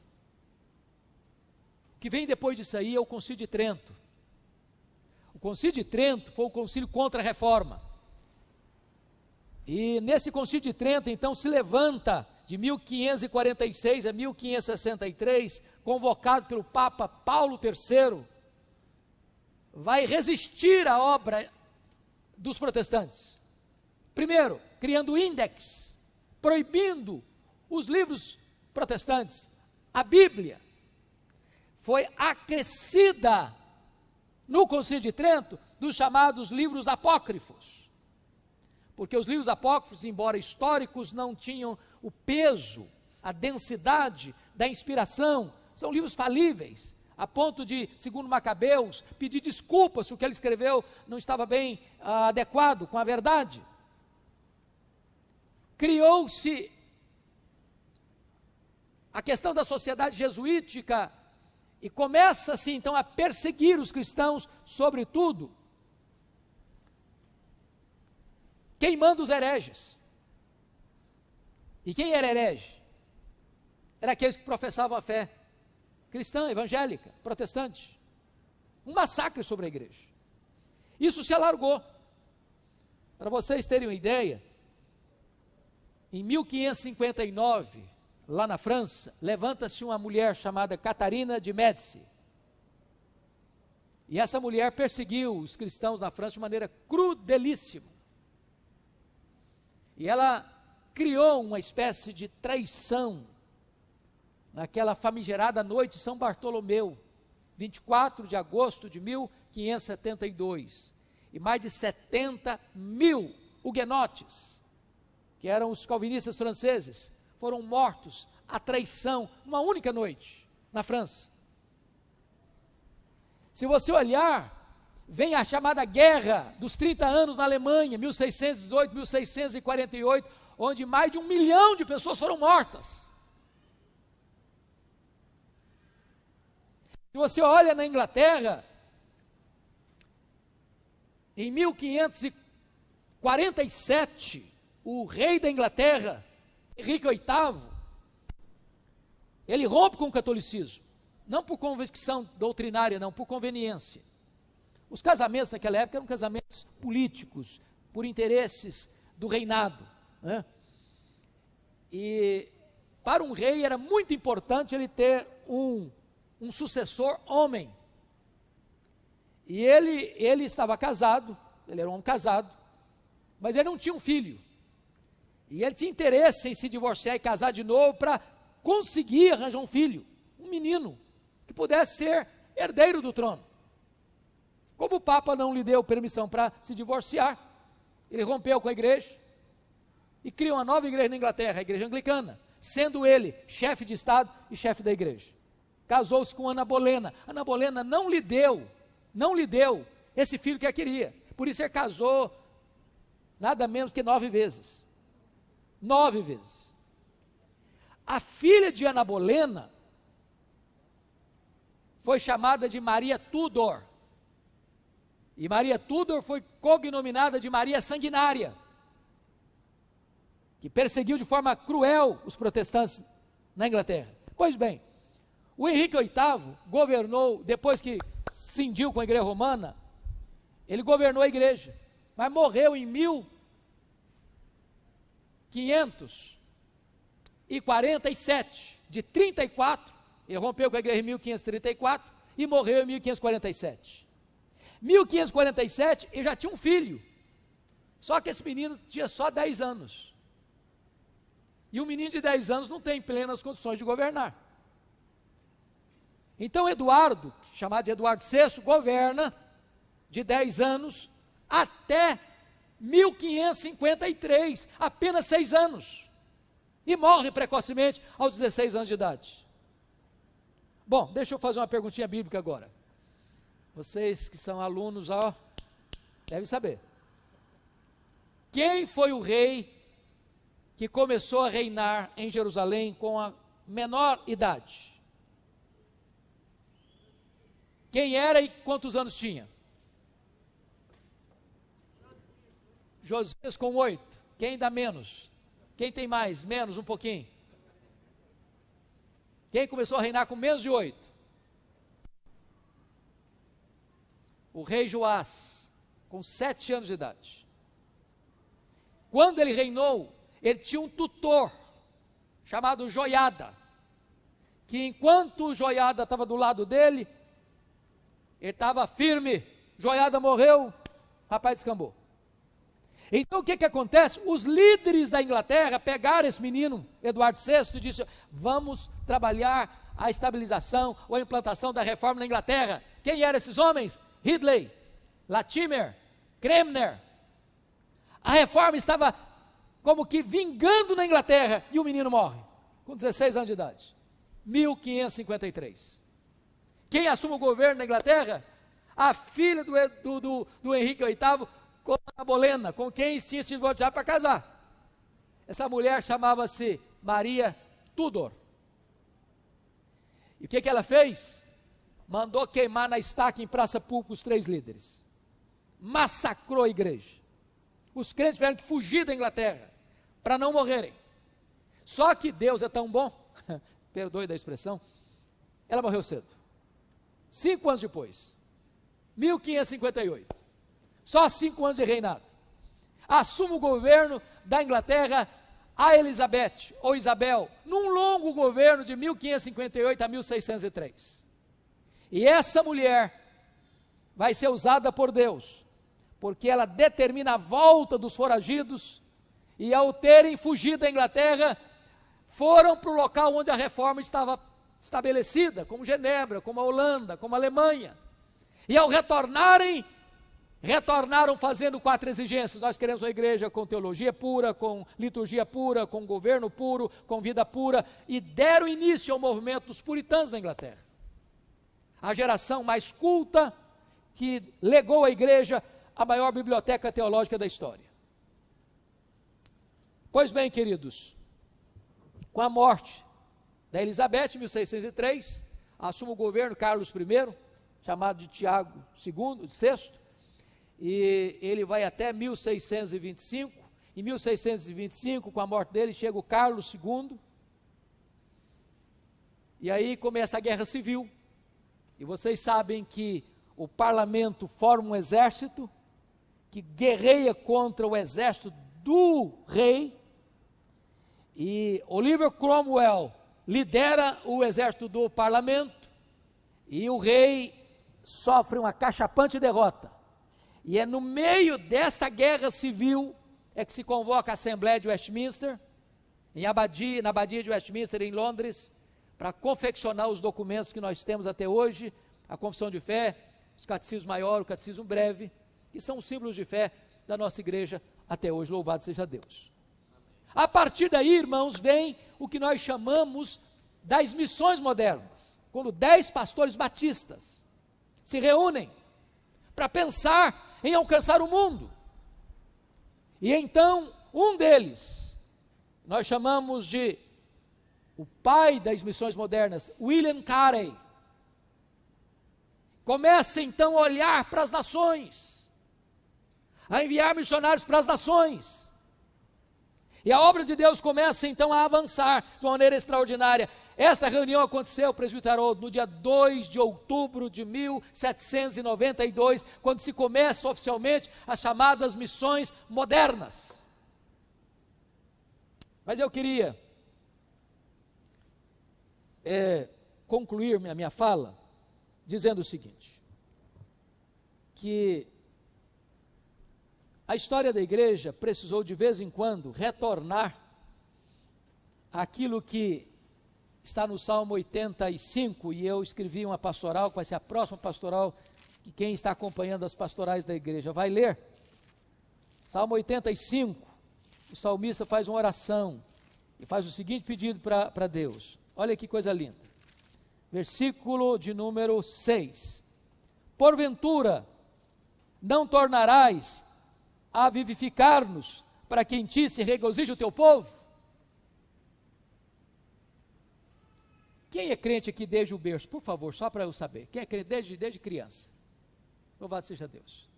O que vem depois disso aí é o Concílio de Trento. O Concílio de Trento foi o concílio contra a reforma. E nesse Concílio de Trento, então, se levanta, de 1546 a 1563, convocado pelo Papa Paulo III, vai resistir à obra dos protestantes. Primeiro, criando índex, proibindo os livros protestantes. A Bíblia foi acrescida no Concílio de Trento dos chamados livros apócrifos, porque os livros apócrifos, embora históricos, não tinham o peso, a densidade da inspiração. São livros falíveis, a ponto de, segundo Macabeus, pedir desculpas se o que ele escreveu não estava bem adequado com a verdade. Criou-se a questão da sociedade jesuítica, e começa-se então a perseguir os cristãos, sobretudo queimando os hereges. E quem era herege? Era aqueles que professavam a fé cristã, evangélica, protestante. Um massacre sobre a igreja. Isso se alargou. Para vocês terem uma ideia, em 1559, lá na França, levanta-se uma mulher chamada Catarina de Médici. E essa mulher perseguiu os cristãos na França de maneira crudelíssima. E ela criou uma espécie de traição naquela famigerada noite de São Bartolomeu, 24 de agosto de 1572. E mais de 70 mil huguenotes, que eram os calvinistas franceses, foram mortos à traição, uma única noite, na França. Se você olhar, vem a chamada Guerra dos 30 Anos na Alemanha, 1618, 1648, onde mais de 1 milhão de pessoas foram mortas. Se você olha na Inglaterra, em 1547, o rei da Inglaterra, Henrique VIII, ele rompe com o catolicismo, não por convicção doutrinária, não, por conveniência. Os casamentos naquela época eram casamentos políticos, por interesses do reinado, né? E para um rei era muito importante ele ter um sucessor homem. E ele estava casado, ele era um homem casado, mas ele não tinha um filho. E ele tinha interesse em se divorciar e casar de novo para conseguir arranjar um filho, um menino, que pudesse ser herdeiro do trono. Como o Papa não lhe deu permissão para se divorciar, ele rompeu com a igreja e criou uma nova igreja na Inglaterra, a igreja anglicana, sendo ele chefe de Estado e chefe da igreja. Casou-se com Ana Bolena. Ana Bolena não lhe deu esse filho que ela queria. Por isso ele casou nada menos que 9 vezes. 9 vezes. A filha de Ana Bolena foi chamada de Maria Tudor. E Maria Tudor foi cognominada de Maria Sanguinária, que perseguiu de forma cruel os protestantes na Inglaterra. Pois bem, o Henrique VIII governou, depois que cindiu com a igreja romana, ele governou a igreja, mas morreu em 1547, de 34, ele rompeu com a igreja em 1534 e morreu em 1547. 1547 ele já tinha um filho, só que esse menino tinha só 10 anos, e um menino de 10 anos não tem plenas condições de governar. Então Eduardo, chamado de Eduardo VI, governa de 10 anos até 1553, apenas 6 anos, e morre precocemente aos 16 anos de idade. Bom, deixa eu fazer uma perguntinha bíblica agora. Vocês que são alunos, devem saber. Quem foi o rei que começou a reinar em Jerusalém com a menor idade? Quem era e quantos anos tinha? Josias com 8. Quem dá menos? Quem tem mais? Menos um pouquinho. Quem começou a reinar com menos de 8? O rei Joás, com 7 anos de idade. Quando ele reinou, ele tinha um tutor, chamado Joiada, que enquanto Joiada estava do lado dele, ele estava firme. Joiada morreu, o rapaz descambou. Então o que acontece? Os líderes da Inglaterra pegaram esse menino, Eduardo VI, e disseram: vamos trabalhar a estabilização ou a implantação da reforma na Inglaterra. Quem eram esses homens? Ridley, Latimer, Cranmer. A reforma estava como que vingando na Inglaterra, e o menino morre, com 16 anos de idade, 1553. Quem assume o governo da Inglaterra? A filha do Henrique VIII, com a Bolena, com quem tinha se divorciado para casar. Essa mulher chamava-se Maria Tudor. E o que ela fez? Mandou queimar na estaca em praça pública os 3 líderes. Massacrou a igreja. Os crentes tiveram que fugir da Inglaterra para não morrerem. Só que Deus é tão bom, perdoe da expressão, ela morreu cedo. 5 anos depois, 1558. Só 5 anos de reinado. Assume o governo da Inglaterra a Elizabeth, ou Isabel, num longo governo de 1558 a 1603. E essa mulher vai ser usada por Deus, porque ela determina a volta dos foragidos, e ao terem fugido da Inglaterra, foram para o local onde a reforma estava estabelecida, como Genebra, como a Holanda, como a Alemanha. E ao retornaram fazendo 4 exigências. Nós queremos uma igreja com teologia pura, com liturgia pura, com governo puro, com vida pura, e deram início ao movimento dos puritanos na Inglaterra. A geração mais culta, que legou à igreja a maior biblioteca teológica da história. Pois bem, queridos, com a morte da Elizabeth, em 1603, assume o governo Carlos I, chamado de Tiago II, VI, e ele vai até 1625. Em 1625, com a morte dele, chega o Carlos II, e aí começa a Guerra Civil, e vocês sabem que o parlamento forma um exército, que guerreia contra o exército do rei, e Oliver Cromwell lidera o exército do parlamento, e o rei sofre uma cachapante derrota. E é no meio dessa guerra civil é que se convoca a Assembleia de Westminster, na abadia de Westminster, em Londres, para confeccionar os documentos que nós temos até hoje, a Confissão de Fé, o Catecismo Maior, o Catecismo Breve, que são os símbolos de fé da nossa igreja até hoje, louvado seja Deus. A partir daí, irmãos, vem o que nós chamamos das missões modernas, quando 10 pastores batistas se reúnem para pensar em alcançar o mundo. E então, um deles, nós chamamos de o pai das missões modernas, William Carey, começa então a olhar para as nações, a enviar missionários para as nações, e a obra de Deus começa então a avançar de uma maneira extraordinária. Esta reunião aconteceu, presbítero Haroldo, no dia 2 de outubro de 1792, quando se começa oficialmente as chamadas missões modernas. Mas eu queria concluir minha fala dizendo o seguinte, que a história da igreja precisou de vez em quando retornar àquilo que está no Salmo 85, e eu escrevi uma pastoral, que vai ser a próxima pastoral, que quem está acompanhando as pastorais da igreja vai ler. Salmo 85, o salmista faz uma oração, e faz o seguinte pedido para Deus, olha que coisa linda, versículo de número 6, porventura não tornarás a vivificar-nos, para que em ti se regozije o teu povo? Quem é crente aqui desde o berço? Por favor, só para eu saber. Quem é crente desde criança? Louvado seja Deus.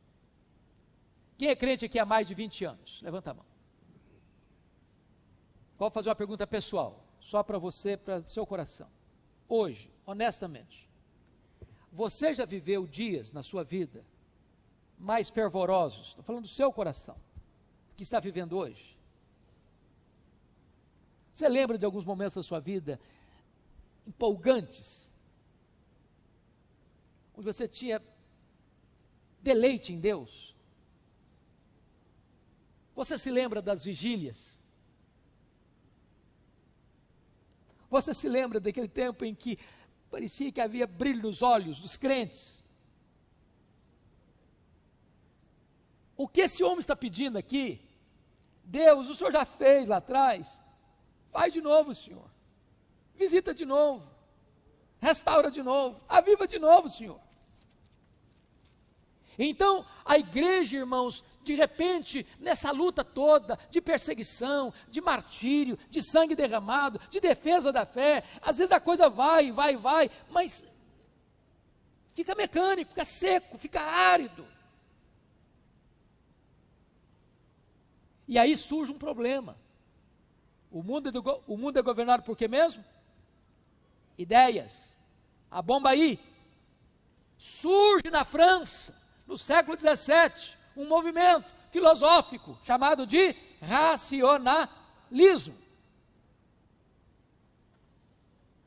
Quem é crente aqui há mais de 20 anos? Levanta a mão. Vou fazer uma pergunta pessoal, só para você, para o seu coração. Hoje, honestamente, você já viveu dias na sua vida mais fervorosos, estou falando do seu coração, que está vivendo hoje? Você lembra de alguns momentos da sua vida empolgantes, onde você tinha deleite em Deus? Você se lembra das vigílias? Você se lembra daquele tempo em que parecia que havia brilho nos olhos dos crentes? O que esse homem está pedindo aqui, Deus, o Senhor já fez lá atrás, faz de novo, Senhor, visita de novo, restaura de novo, aviva de novo, Senhor. Então, a igreja, irmãos, de repente, nessa luta toda, de perseguição, de martírio, de sangue derramado, de defesa da fé, às vezes a coisa vai, mas fica mecânico, fica seco, fica árido. E aí surge um problema. O mundo é governado por quê mesmo? Ideias. A bomba aí. Surge na França, no século XVII, um movimento filosófico chamado de racionalismo.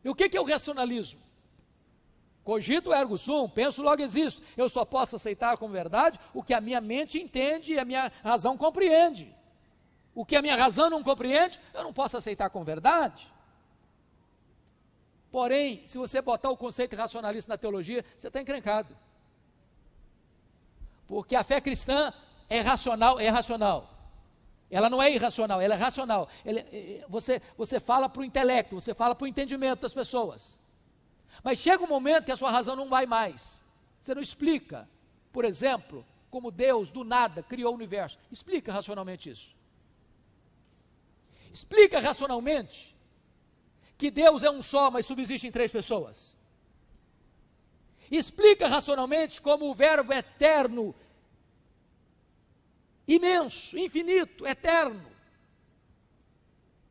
E o que é o racionalismo? Cogito ergo sum, penso logo existo. Eu só posso aceitar como verdade o que a minha mente entende e a minha razão compreende. O que a minha razão não compreende, eu não posso aceitar como verdade. Porém, se você botar o conceito racionalista na teologia, você está encrencado. Porque a fé cristã é racional, é racional. Ela não é irracional, ela é racional. Você fala para o intelecto, você fala para o entendimento das pessoas. Mas chega um momento que a sua razão não vai mais. Você não explica. por exemplo, como Deus do nada criou o universo. Explica racionalmente isso. Explica racionalmente que Deus é um só, mas subsiste em 3 pessoas. Explica racionalmente como o verbo eterno, imenso, infinito, eterno,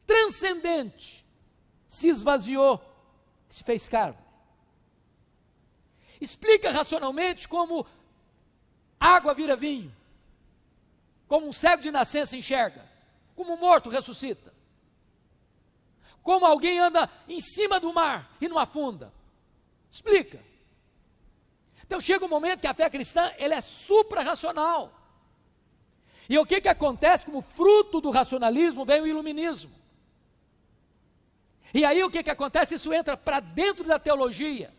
transcendente, se esvaziou, se fez carne. Explica racionalmente como água vira vinho, como um cego de nascença enxerga, como um morto ressuscita, como alguém anda em cima do mar e não afunda. Explica. Então chega um momento que a fé cristã, ela é supra-racional. E o que acontece? Como fruto do racionalismo vem o iluminismo. E aí o que acontece? Isso entra para dentro da teologia.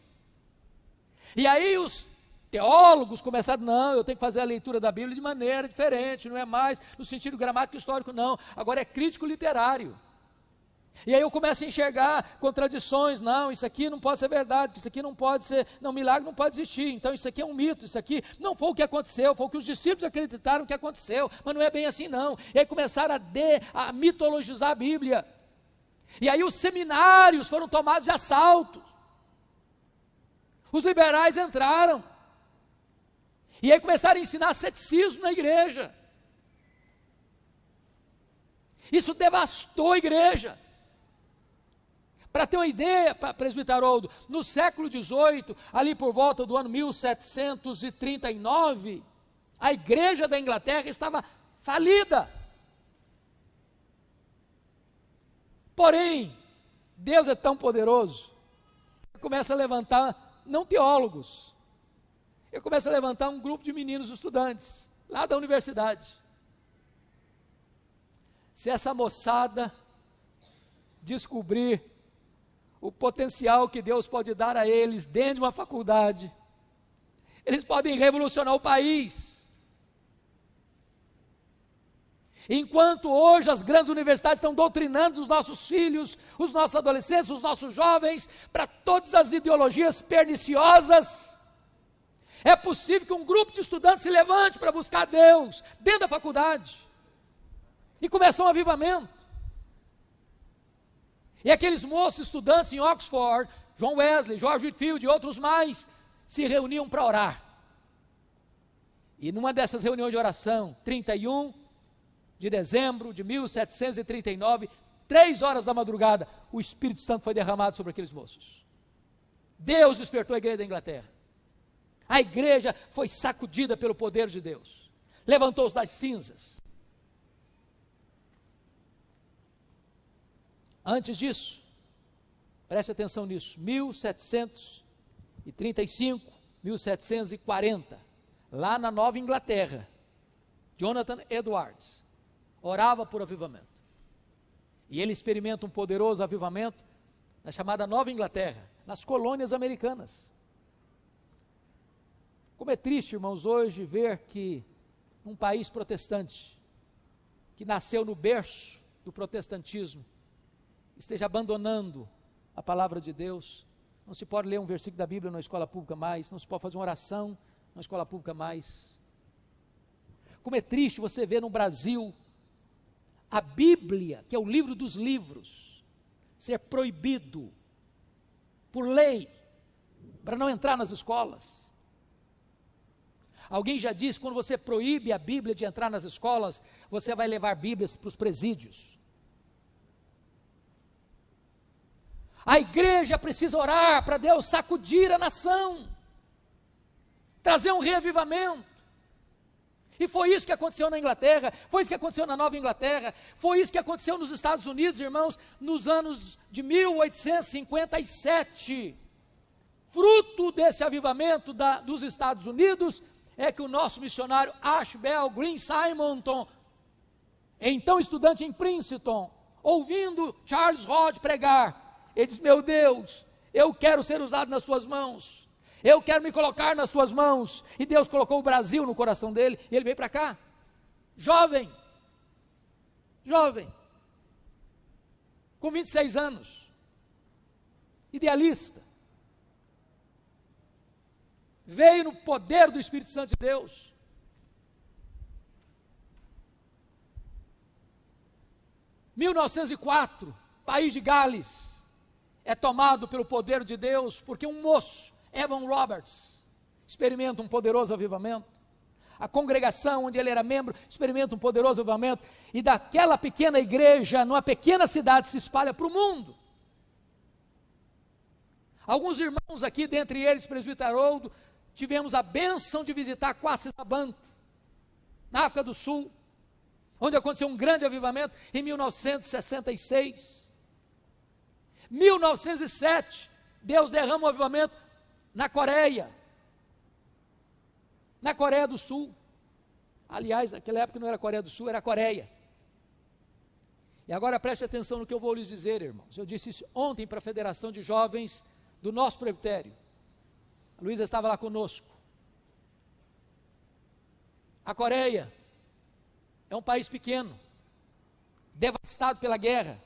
E aí os teólogos começaram, não, eu tenho que fazer a leitura da Bíblia de maneira diferente, não é mais no sentido gramático histórico, não. Agora é crítico literário. E aí eu começo a enxergar contradições, não, isso aqui não pode ser verdade, isso aqui não pode ser, não, milagre não pode existir, então isso aqui é um mito, isso aqui não foi o que aconteceu, foi o que os discípulos acreditaram que aconteceu, mas não é bem assim não. E aí começaram a mitologizar a Bíblia. E aí os seminários foram tomados de assalto. Os liberais entraram. E aí começaram a ensinar ceticismo na igreja. Isso devastou a igreja. Para ter uma ideia, presbítero Haroldo, no século XVIII, ali por volta do ano 1739, a igreja da Inglaterra estava falida. Porém, Deus é tão poderoso, ele começa a levantar, não teólogos, ele começa a levantar um grupo de meninos estudantes, lá da universidade. Se essa moçada descobrir o potencial que Deus pode dar a eles dentro de uma faculdade, eles podem revolucionar o país. Enquanto hoje as grandes universidades estão doutrinando os nossos filhos, os nossos adolescentes, os nossos jovens, para todas as ideologias perniciosas, é possível que um grupo de estudantes se levante para buscar Deus dentro da faculdade e começar um avivamento. E aqueles moços estudantes em Oxford, John Wesley, George Whitefield e outros mais, se reuniam para orar. E numa dessas reuniões de oração, 31 de dezembro de 1739, 3 horas da madrugada, o Espírito Santo foi derramado sobre aqueles moços. Deus despertou a igreja da Inglaterra. A igreja foi sacudida pelo poder de Deus. Levantou-se das cinzas. Antes disso, preste atenção nisso, 1735, 1740, lá na Nova Inglaterra, Jonathan Edwards orava por avivamento. E ele experimenta um poderoso avivamento na chamada Nova Inglaterra, nas colônias americanas. Como é triste, irmãos, hoje ver que um país protestante, que nasceu no berço do protestantismo, esteja abandonando a palavra de Deus. Não se pode ler um versículo da Bíblia na escola pública mais, não se pode fazer uma oração na escola pública mais. Como é triste você ver no Brasil a Bíblia, que é o livro dos livros, ser proibido por lei, para não entrar nas escolas. Alguém já disse, quando você proíbe a Bíblia de entrar nas escolas, você vai levar Bíblias para os presídios. A igreja precisa orar para Deus sacudir a nação, trazer um reavivamento. E foi isso que aconteceu na Inglaterra, foi isso que aconteceu na Nova Inglaterra, foi isso que aconteceu nos Estados Unidos, irmãos, nos anos de 1857. Fruto desse avivamento dos Estados Unidos é que o nosso missionário Ashbel Green Simonton, então estudante em Princeton, ouvindo Charles Hodge pregar, ele diz: meu Deus, eu quero ser usado nas tuas mãos, eu quero me colocar nas tuas mãos. E Deus colocou o Brasil no coração dele, e ele veio para cá, jovem, com 26 anos, idealista. veio no poder do Espírito Santo de Deus. Em 1904, país de Gales é tomado pelo poder de Deus, porque um moço, Evan Roberts, experimenta um poderoso avivamento. A congregação onde ele era membro experimenta um poderoso avivamento, e daquela pequena igreja, numa pequena cidade, se espalha para o mundo. Alguns irmãos aqui, dentre eles, presbítero Haroldo, tivemos a bênção de visitar Quacisabanto, na África do Sul, onde aconteceu um grande avivamento em 1966. 1907, Deus derrama um avivamento na Coreia do Sul. Aliás, naquela época não era Coreia do Sul, era Coreia. E agora preste atenção no que eu vou lhes dizer, irmãos. Eu disse isso ontem para a Federação de Jovens do nosso presbitério. A Luísa estava lá conosco. A Coreia é um país pequeno, devastado pela guerra.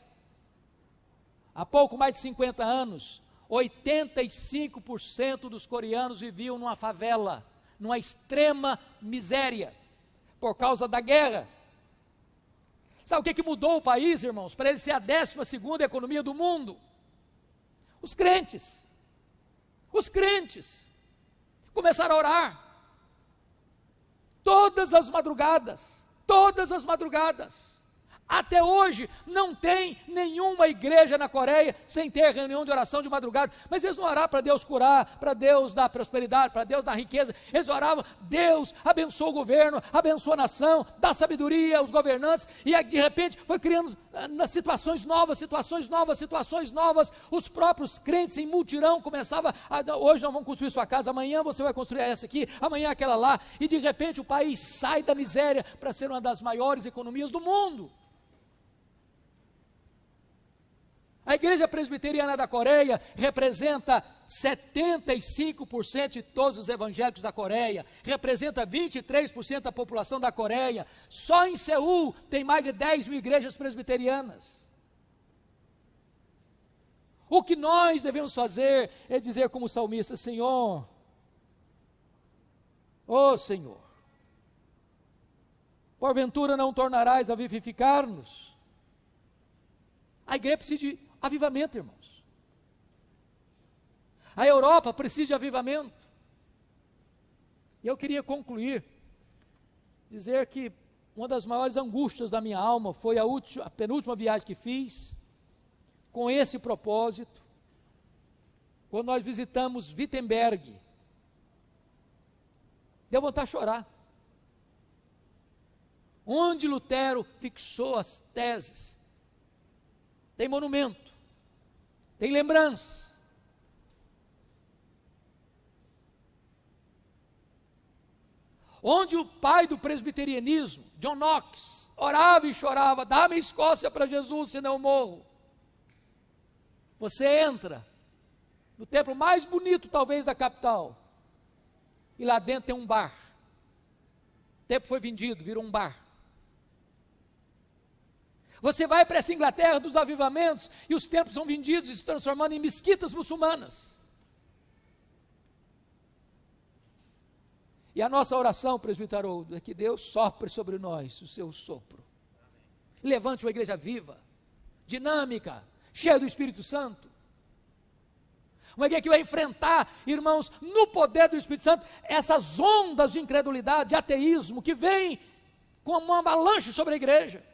Há pouco mais de 50 anos, 85% dos coreanos viviam numa favela, numa extrema miséria, por causa da guerra. Sabe o que mudou o país, irmãos, para ele ser a 12ª economia do mundo? Os crentes começaram a orar, todas as madrugadas, até hoje não tem nenhuma igreja na Coreia sem ter reunião de oração de madrugada, mas eles não oravam para Deus curar, para Deus dar prosperidade, para Deus dar riqueza, eles oravam, Deus abençoa o governo, abençoa a nação, dá sabedoria aos governantes, e de repente foi criando situações novas, os próprios crentes em multirão começavam, hoje nós vamos construir sua casa, amanhã você vai construir essa aqui, amanhã aquela lá, e de repente o país sai da miséria para ser uma das maiores economias do mundo. A igreja presbiteriana da Coreia representa 75% de todos os evangélicos da Coreia, representa 23% da população da Coreia. Só em Seul tem mais de 10 mil igrejas presbiterianas. O que nós devemos fazer é dizer como salmista: Senhor, ó Senhor, porventura não tornarás a vivificar-nos? A igreja precisa de avivamento, irmãos. A Europa precisa de avivamento. E eu queria concluir, dizer que uma das maiores angústias da minha alma foi a penúltima viagem que fiz, com esse propósito, quando nós visitamos Wittenberg. Deu vontade de chorar. Onde Lutero fixou as teses. Tem monumento, tem lembrança. Onde o pai do presbiterianismo, John Knox, orava e chorava: dá-me Escócia para Jesus, senão eu morro. Você entra no templo mais bonito talvez da capital, e lá dentro tem um bar. O templo foi vendido, virou um bar. Você vai para essa Inglaterra dos avivamentos, e os templos são vendidos e se transformando em mesquitas muçulmanas. E a nossa oração, presbítero Haroldo, é que Deus sopre sobre nós o seu sopro. Levante uma igreja viva, dinâmica, cheia do Espírito Santo. Uma igreja que vai enfrentar, irmãos, no poder do Espírito Santo, essas ondas de incredulidade, de ateísmo, que vêm como uma avalanche sobre a igreja.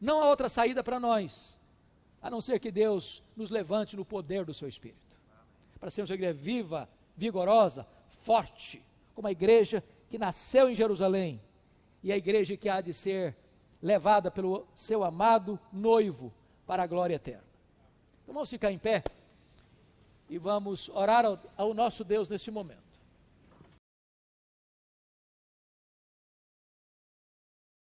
Não há outra saída para nós, a não ser que Deus nos levante no poder do seu Espírito. Para sermos uma igreja viva, vigorosa, forte, como a igreja que nasceu em Jerusalém, e a igreja que há de ser levada pelo seu amado noivo para a glória eterna. Então vamos ficar em pé e vamos orar ao nosso Deus neste momento.